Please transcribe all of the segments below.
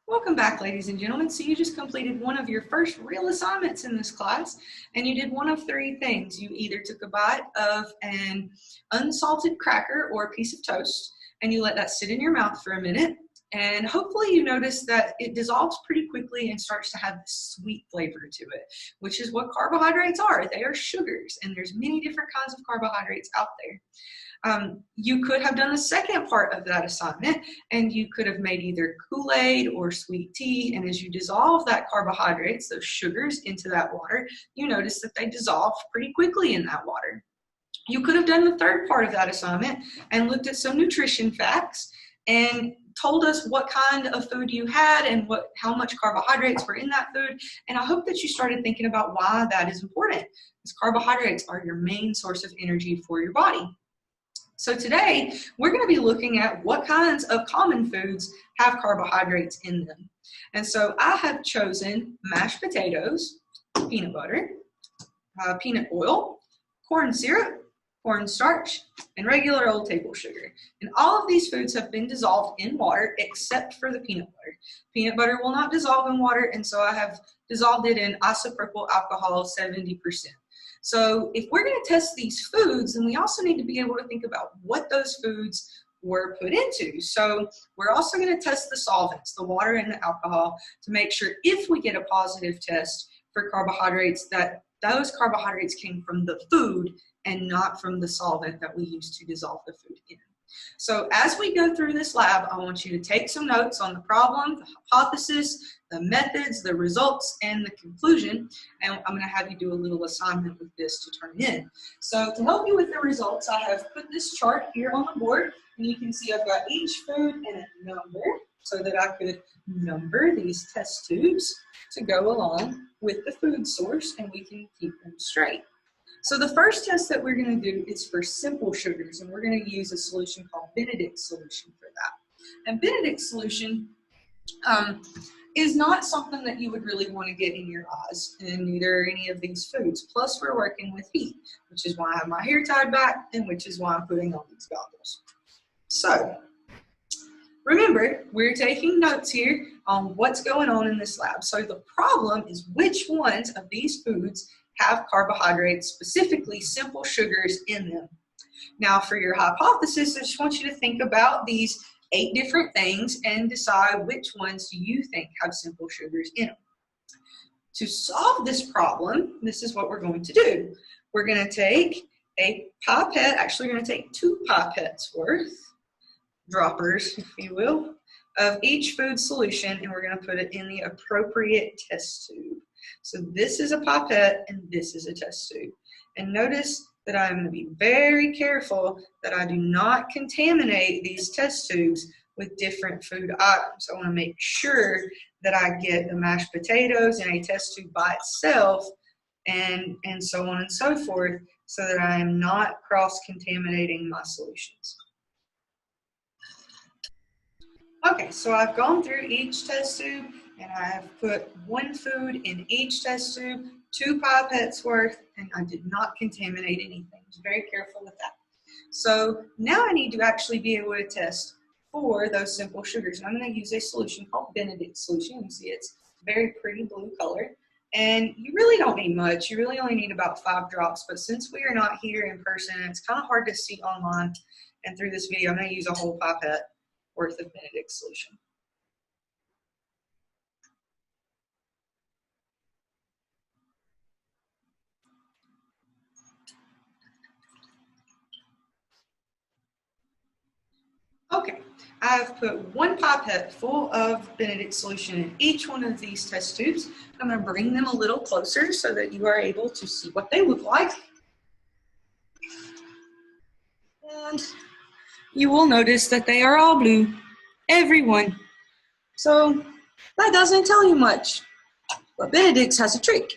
Welcome back, ladies and gentlemen. So you just completed one of your first real assignments in this class, and you did one of three things. You either took a bite of an unsalted cracker or a piece of toast, and you let that sit in your mouth for a minute, and hopefully you notice that it dissolves pretty quickly and starts to have this sweet flavor to it, which is what carbohydrates are. They are sugars, and there's many different kinds of carbohydrates out there. You could have done the second part of that assignment, and you could have made either Kool-Aid or sweet tea, and as you dissolve that carbohydrates, those sugars, into that water, you notice that they dissolve pretty quickly in that water. You could have done the third part of that assignment and looked at some nutrition facts and told us what kind of food you had and how much carbohydrates were in that food. And I hope that you started thinking about why that is important, because carbohydrates are your main source of energy for your body. So today, we're going to be looking at what kinds of common foods have carbohydrates in them. And so I have chosen mashed potatoes, peanut butter, peanut oil, corn syrup, cornstarch, and regular old table sugar. And all of these foods have been dissolved in water except for the peanut butter. Peanut butter will not dissolve in water, and so I have dissolved it in isopropyl alcohol 70%. So if we're going to test these foods, then we also need to be able to think about what those foods were put into. So we're also going to test the solvents, the water and the alcohol, to make sure if we get a positive test for carbohydrates, that those carbohydrates came from the food and not from the solvent that we use to dissolve the food in. So as we go through this lab, I want you to take some notes on the problem, the hypothesis, the methods, the results, and the conclusion. And I'm going to have you do a little assignment with this to turn in. So to help you with the results, I have put this chart here on the board. And you can see I've got each food and a number so that I could number these test tubes to go along with the food source, and we can keep them straight. So the first test that we're going to do is for simple sugars, and we're going to use a solution called Benedict's solution for that. And Benedict's solution is not something that you would really want to get in your eyes in either any of these foods. Plus, we're working with heat, which is why I have my hair tied back and which is why I'm putting on these goggles. So remember, we're taking notes here on what's going on in this lab. So the problem is which ones of these foods have carbohydrates, specifically simple sugars, in them. Now for your hypothesis, I just want you to think about these 8 different things and decide which ones do you think have simple sugars in them. To solve this problem, this is what we're going to do. We're going to take a pipette, actually we're going to take 2 pipettes worth, droppers if you will, of each food solution, and we're going to put it in the appropriate test tube. So this is a pipette and this is a test tube. And notice that I'm going to be very careful that I do not contaminate these test tubes with different food items. I want to make sure that I get the mashed potatoes in a test tube by itself and so on and so forth, so that I am not cross-contaminating my solutions. Okay, so I've gone through each test tube and I have put 1 food in each test tube, 2 pipettes worth, and I did not contaminate anything. I was very careful with that. So now I need to actually be able to test for those simple sugars. And I'm going to use a solution called Benedict's solution. You can see it's very pretty blue color. And you really don't need much. You really only need about 5 drops. But since we are not here in person, it's kind of hard to see online. And through this video, I'm going to use a whole pipette worth of Benedict's solution. Okay, I've put 1 pipette full of Benedict's solution in each one of these test tubes. I'm going to bring them a little closer so that you are able to see what they look like. And you will notice that they are all blue, every one. So that doesn't tell you much, but Benedict's has a trick.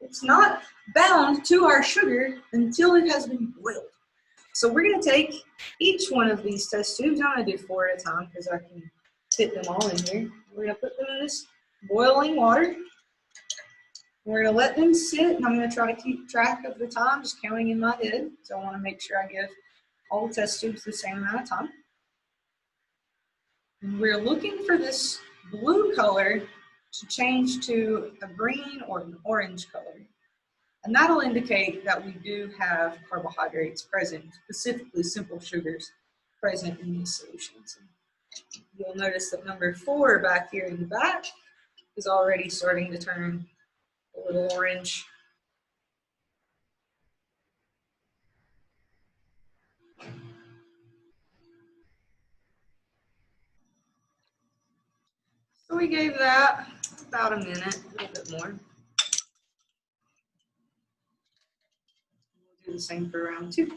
It's not bound to our sugar until it has been boiled. So we're going to take each one of these test tubes. I'm going to do 4 at a time because I can fit them all in here. We're going to put them in this boiling water. We're going to let them sit, and I'm going to try to keep track of the time, just counting in my head. So I want to make sure I give all the test tubes the same amount of time. And we're looking for this blue color to change to a green or an orange color. And that'll indicate that we do have carbohydrates present, specifically simple sugars present in these solutions. You'll notice that number 4 back here in the back is already starting to turn a little orange. So we gave that about a minute, a little bit more. We'll do the same for round 2.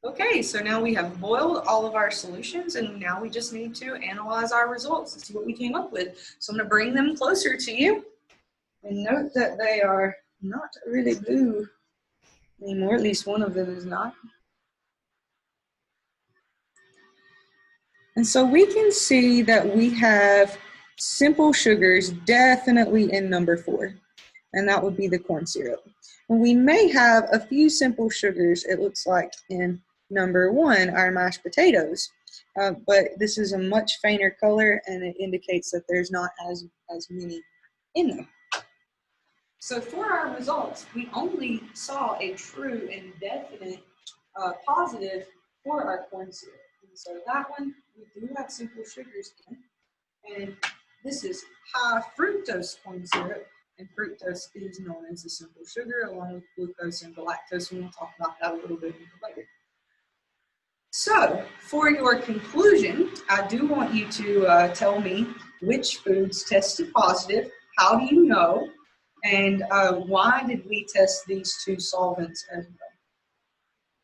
Okay, so now we have boiled all of our solutions, and now we just need to analyze our results and see what we came up with. So I'm going to bring them closer to you, and note that they are not really blue anymore, at least one of them is not. And so we can see that we have simple sugars definitely in number 4, and that would be the corn syrup. And we may have a few simple sugars, it looks like, in number 1, our mashed potatoes, but this is a much fainter color, and it indicates that there's not as many in them. So for our results, we only saw a true and definite positive for our corn syrup. And so that one, we do have simple sugars in, and this is high fructose corn syrup, and fructose is known as a simple sugar along with glucose and galactose, and we'll talk about that a little bit later. So for your conclusion, I do want you to tell me which foods tested positive, how do you know, and why did we test these 2 solvents as well.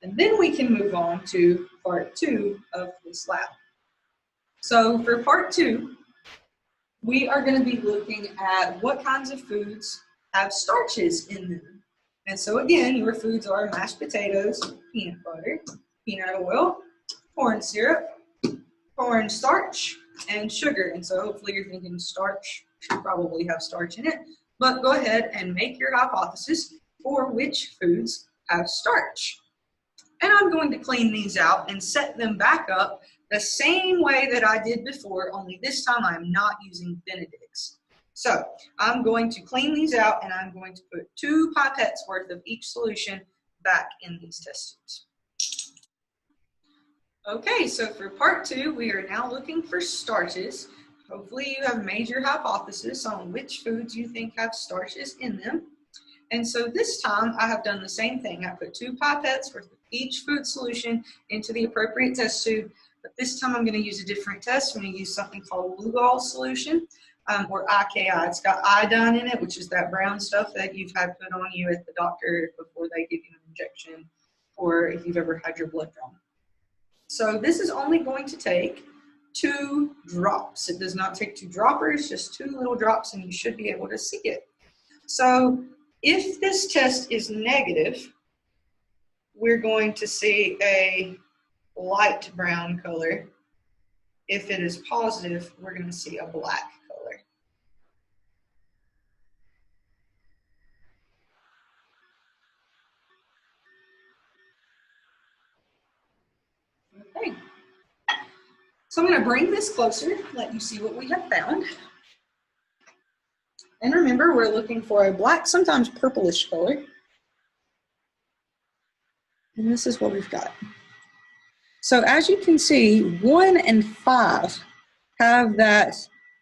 And then we can move on to part 2 of this lab. So for part 2, we are going to be looking at what kinds of foods have starches in them. And so again, your foods are mashed potatoes, peanut butter, peanut oil, corn syrup, corn starch, and sugar. And so hopefully you're thinking starch should probably have starch in it. But go ahead and make your hypothesis for which foods have starch. And I'm going to clean these out and set them back up the same way that I did before, only this time I'm not using Benedict's. So I'm going to clean these out, and I'm going to put 2 pipettes worth of each solution back in these test tubes. Okay, so for part 2, we are now looking for starches. Hopefully you have made your hypothesis on which foods you think have starches in them. And so this time I have done the same thing. I put 2 pipettes worth of each food solution into the appropriate test tube, but this time I'm going to use a different test. I'm going to use something called Lugol solution, or IKI. It's got iodine in it, which is that brown stuff that you've had put on you at the doctor before they give you an injection, or if you've ever had your blood drawn. So this is only going to take 2 drops. It does not take 2 droppers, just 2 little drops, and you should be able to see it. So if this test is negative, we're going to see a light brown color. If it is positive, we're going to see a black color. Okay. So I'm going to bring this closer, let you see what we have found. And remember, we're looking for a black, sometimes purplish color. And this is what we've got. So as you can see, 1 and 5 have that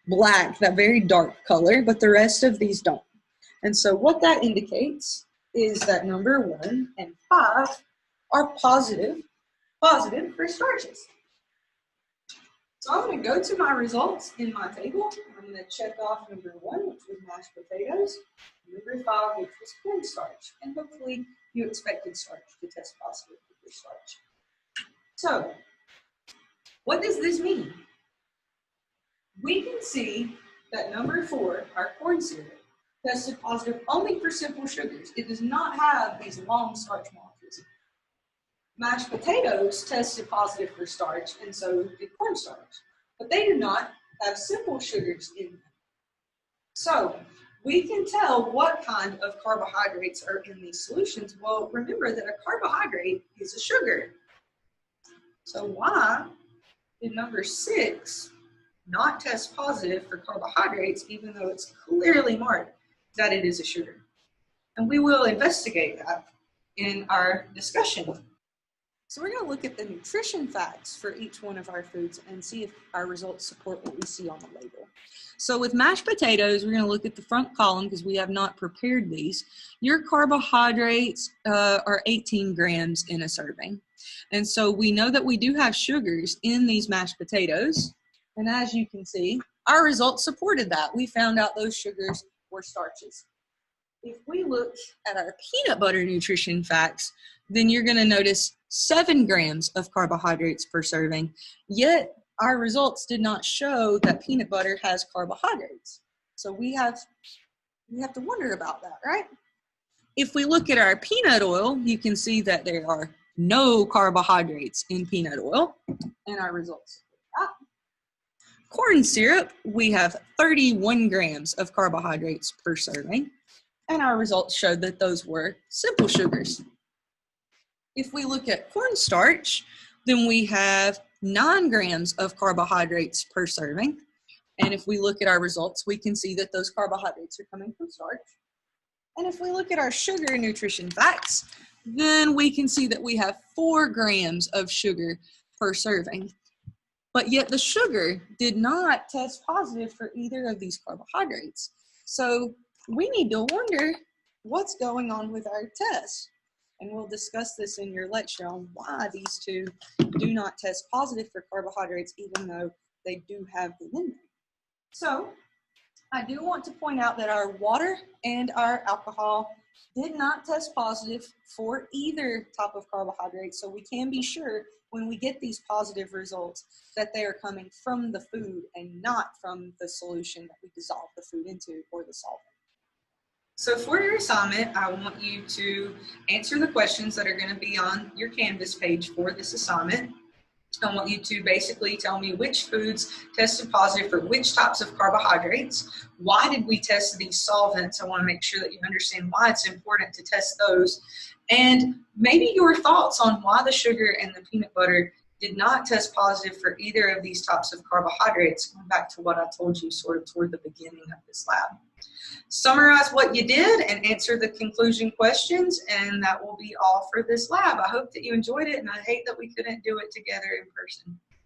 black, that very dark color, but the rest of these don't. And so what that indicates is that number 1 and 5 are positive for starches. So I'm going to go to my results in my table. I'm going to check off number 1, which was mashed potatoes, number 5, which was cornstarch, and hopefully you expected starch to test positive for starch. So what does this mean? We can see that number 4, our corn syrup, tested positive only for simple sugars. It does not have these long starch molecules. Mashed potatoes tested positive for starch, and so did cornstarch, but they do not have simple sugars in them. So we can tell what kind of carbohydrates are in these solutions. Well, remember that a carbohydrate is a sugar. So why did number 6 not test positive for carbohydrates, even though it's clearly marked that it is a sugar. And we will investigate that in our discussion. So we're going to look at the nutrition facts for each one of our foods and see if our results support what we see on the label. So with mashed potatoes, we're going to look at the front column because we have not prepared these. Your carbohydrates are 18 grams in a serving. And so we know that we do have sugars in these mashed potatoes. And as you can see, our results supported that. We found out those sugars were starches. If we look at our peanut butter nutrition facts, then you're going to notice 7 grams of carbohydrates per serving, yet our results did not show that peanut butter has carbohydrates. So we have to wonder about that, right? If we look at our peanut oil, you can see that there are no carbohydrates in peanut oil, and our results support that. Corn syrup, we have 31 grams of carbohydrates per serving, and our results showed that those were simple sugars. If we look at cornstarch, then we have 9 grams of carbohydrates per serving. And if we look at our results, we can see that those carbohydrates are coming from starch. And if we look at our sugar nutrition facts, then we can see that we have 4 grams of sugar per serving. But yet the sugar did not test positive for either of these carbohydrates. So we need to wonder what's going on with our test. And we'll discuss this in your lecture on why these two do not test positive for carbohydrates, even though they do have them in there. So I do want to point out that our water and our alcohol did not test positive for either type of carbohydrate. So we can be sure when we get these positive results that they are coming from the food and not from the solution that we dissolve the food into or the solvent. So for your assignment, I want you to answer the questions that are going to be on your Canvas page for this assignment. I want you to basically tell me which foods tested positive for which types of carbohydrates. Why did we test these solvents? I want to make sure that you understand why it's important to test those. And maybe your thoughts on why the sugar and the peanut butter did not test positive for either of these types of carbohydrates, going back to what I told you sort of toward the beginning of this lab. Summarize what you did and answer the conclusion questions, and that will be all for this lab. I hope that you enjoyed it, and I hate that we couldn't do it together in person.